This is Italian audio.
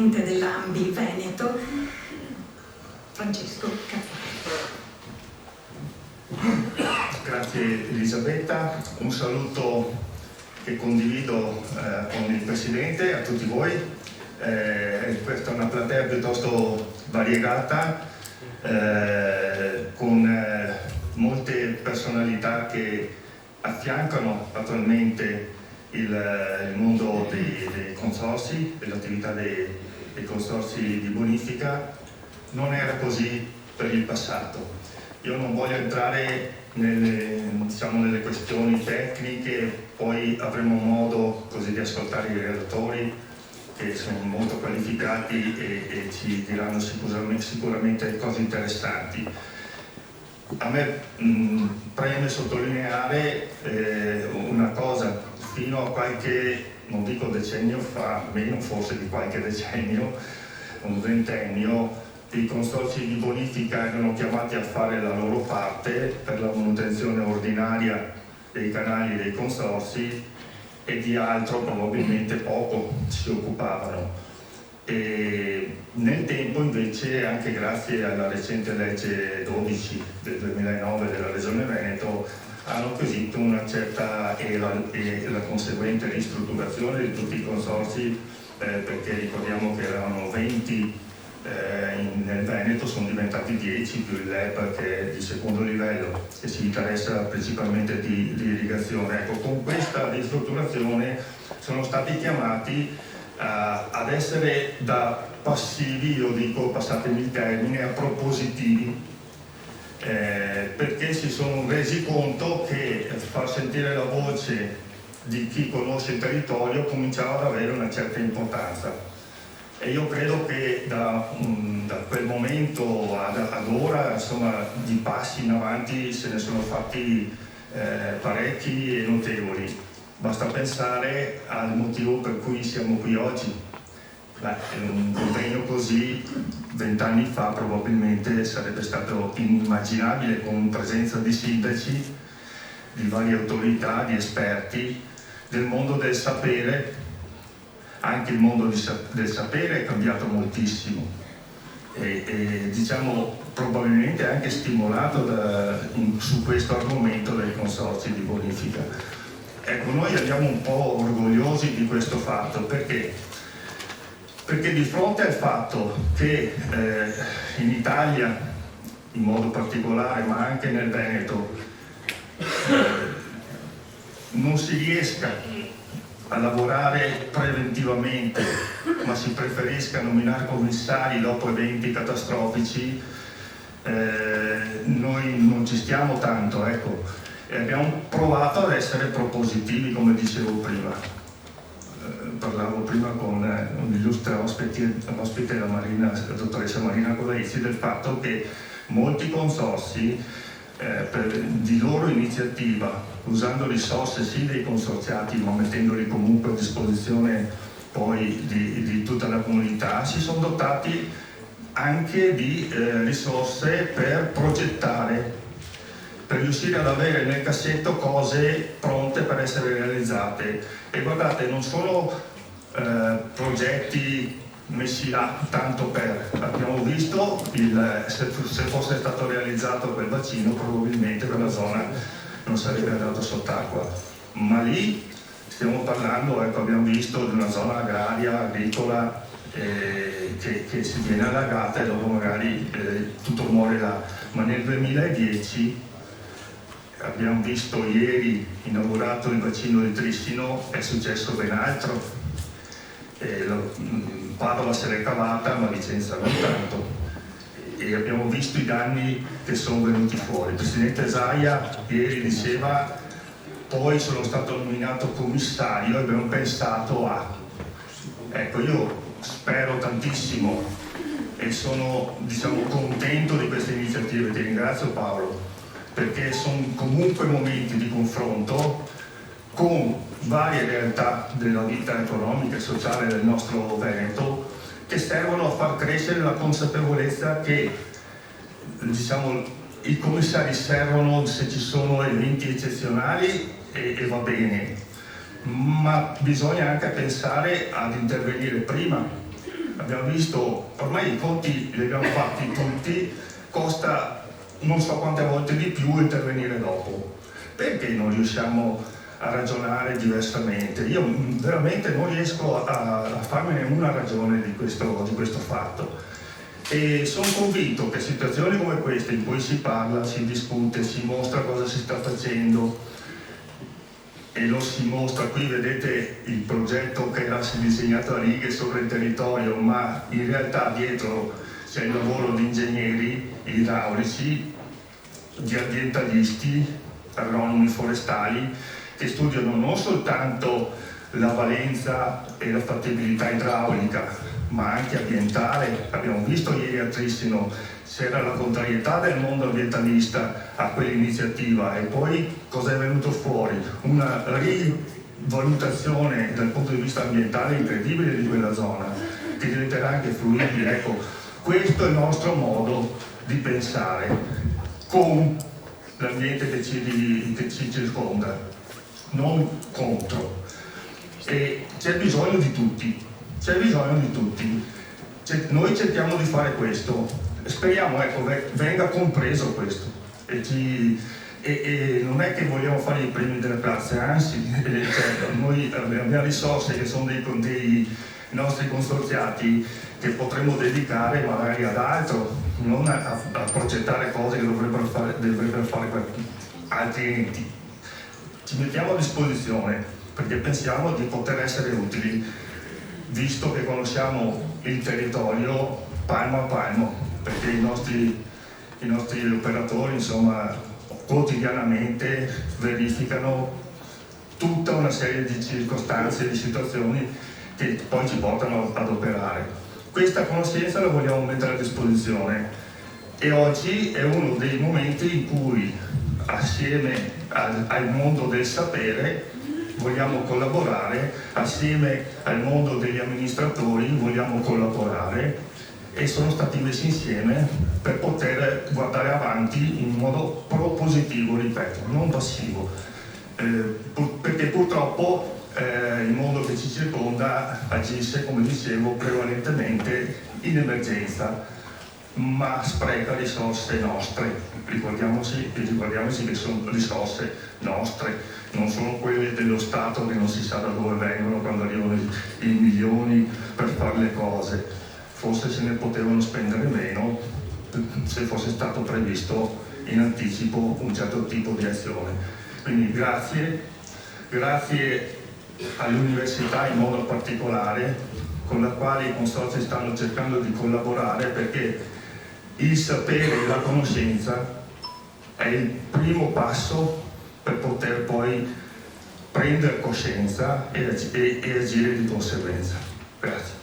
presidente dell'Ambi Veneto, Francesco Cazzari. Grazie Elisabetta, un saluto che condivido con il Presidente, a tutti voi. Questa è una platea piuttosto variegata, con molte personalità che affiancano attualmente il mondo dei consorzi, dell'attività dei consorzi di bonifica. Non era così per il passato. Io non voglio entrare nelle questioni tecniche, poi avremo modo così di ascoltare i relatori che sono molto qualificati e ci diranno sicuramente cose interessanti. A me preme sottolineare una cosa: fino a qualche, non dico decennio fa, meno forse di qualche decennio, un ventennio, i consorzi di bonifica erano chiamati a fare la loro parte per la manutenzione ordinaria dei canali dei consorzi e di altro probabilmente poco si occupavano. E nel tempo invece, anche grazie alla recente legge 12 del 2009 della Regione Veneto, hanno acquisito una certa era e la conseguente ristrutturazione di tutti i consorzi, perché ricordiamo che erano 20 nel Veneto, sono diventati 10 più il LEP che è di secondo livello, che si interessa principalmente di irrigazione. Ecco, con questa ristrutturazione sono stati chiamati ad essere da passivi, io dico, passatemi il termine, a propositivi, perché si sono resi conto che far sentire la voce di chi conosce il territorio cominciava ad avere una certa importanza. E io credo che da quel momento ad ora, insomma, di passi in avanti se ne sono fatti parecchi e notevoli. Basta pensare al motivo per cui siamo qui oggi. Un impegno così 20 anni fa probabilmente sarebbe stato inimmaginabile, con presenza di sindaci, di varie autorità, di esperti del mondo del sapere. Anche il mondo del sapere è cambiato moltissimo e diciamo probabilmente anche stimolato su questo argomento dei consorzi di bonifica. Ecco, noi andiamo un po' orgogliosi di questo fatto, perché di fronte al fatto che in Italia in modo particolare, ma anche nel Veneto, non si riesca a lavorare preventivamente, ma si preferisca nominare commissari dopo eventi catastrofici, noi non ci stiamo tanto, ecco. E abbiamo provato ad essere propositivi, come dicevo prima. Parlavo prima con un illustre ospite, la dottoressa Marina Colaizzi, del fatto che molti consorzi di loro iniziativa, usando risorse sì dei consorziati ma mettendoli comunque a disposizione poi di tutta la comunità, si sono dotati anche di risorse per progettare, per riuscire ad avere nel cassetto cose pronte per essere realizzate. E guardate, non sono progetti messi là tanto per. Abbiamo visto se fosse stato realizzato quel bacino probabilmente quella zona non sarebbe andata sott'acqua, ma lì stiamo parlando, ecco, abbiamo visto di una zona agraria, agricola che si viene allagata e dopo magari tutto muore là. Ma nel 2010 abbiamo visto ieri inaugurato il bacino di Trissino, è successo ben altro. Padova se l'è cavata, ma Vicenza non tanto, e abbiamo visto i danni che sono venuti fuori. Il presidente Zaia ieri diceva: poi sono stato nominato commissario e abbiamo pensato a... Ecco, io spero tantissimo e sono, diciamo, contento di queste iniziative. Ti ringrazio, Paolo, perché sono comunque momenti di confronto con varie realtà della vita economica e sociale del nostro Veneto, che servono a far crescere la consapevolezza che, diciamo, i commissari servono se ci sono eventi eccezionali e va bene, ma bisogna anche pensare ad intervenire prima, abbiamo visto, ormai i conti li abbiamo fatti tutti, costa non so quante volte di più intervenire dopo. Perché non riusciamo a ragionare diversamente? Io veramente non riesco a farmene una ragione di questo fatto. E sono convinto che situazioni come queste, in cui si parla, si discute, si mostra cosa si sta facendo, e lo si mostra, qui vedete il progetto che era disegnato a righe sopra il territorio, ma in realtà dietro c'è il lavoro di ingegneri idraulici, di ambientalisti, agronomi forestali, che studiano non soltanto la valenza e la fattibilità idraulica, ma anche ambientale. Abbiamo visto ieri a Trissino c'era la contrarietà del mondo ambientalista a quell'iniziativa, e poi cosa è venuto fuori? Una rivalutazione dal punto di vista ambientale incredibile di quella zona, che diventerà anche fruibile. Ecco, questo è il nostro modo di pensare con l'ambiente che ci circonda, non contro. E c'è bisogno di tutti, noi cerchiamo di fare questo, speriamo, ecco, venga compreso questo, e non è che vogliamo fare i primi della classe, anzi, cioè, noi abbiamo risorse che sono dei nostri consorziati che potremmo dedicare magari ad altro, non a progettare cose che dovrebbero fare altri enti. Ci mettiamo a disposizione perché pensiamo di poter essere utili, visto che conosciamo il territorio palmo a palmo, perché i nostri operatori, insomma, quotidianamente verificano tutta una serie di circostanze e di situazioni che poi ci portano ad operare. Questa conoscenza la vogliamo mettere a disposizione, e oggi è uno dei momenti in cui, assieme al mondo del sapere, vogliamo collaborare, assieme al mondo degli amministratori vogliamo collaborare, e sono stati messi insieme per poter guardare avanti in modo propositivo, ripeto, non passivo, perché purtroppo il mondo che ci circonda agisce, come dicevo, prevalentemente in emergenza, ma spreca risorse nostre. Ricordiamoci che sono risorse nostre, non sono quelle dello Stato che non si sa da dove vengono quando arrivano i milioni per fare le cose. Forse se ne potevano spendere meno se fosse stato previsto in anticipo un certo tipo di azione. Quindi grazie all'università in modo particolare, con la quale i consorzi stanno cercando di collaborare, perché il sapere e la conoscenza è il primo passo per poter poi prendere coscienza e agire di conseguenza. Grazie.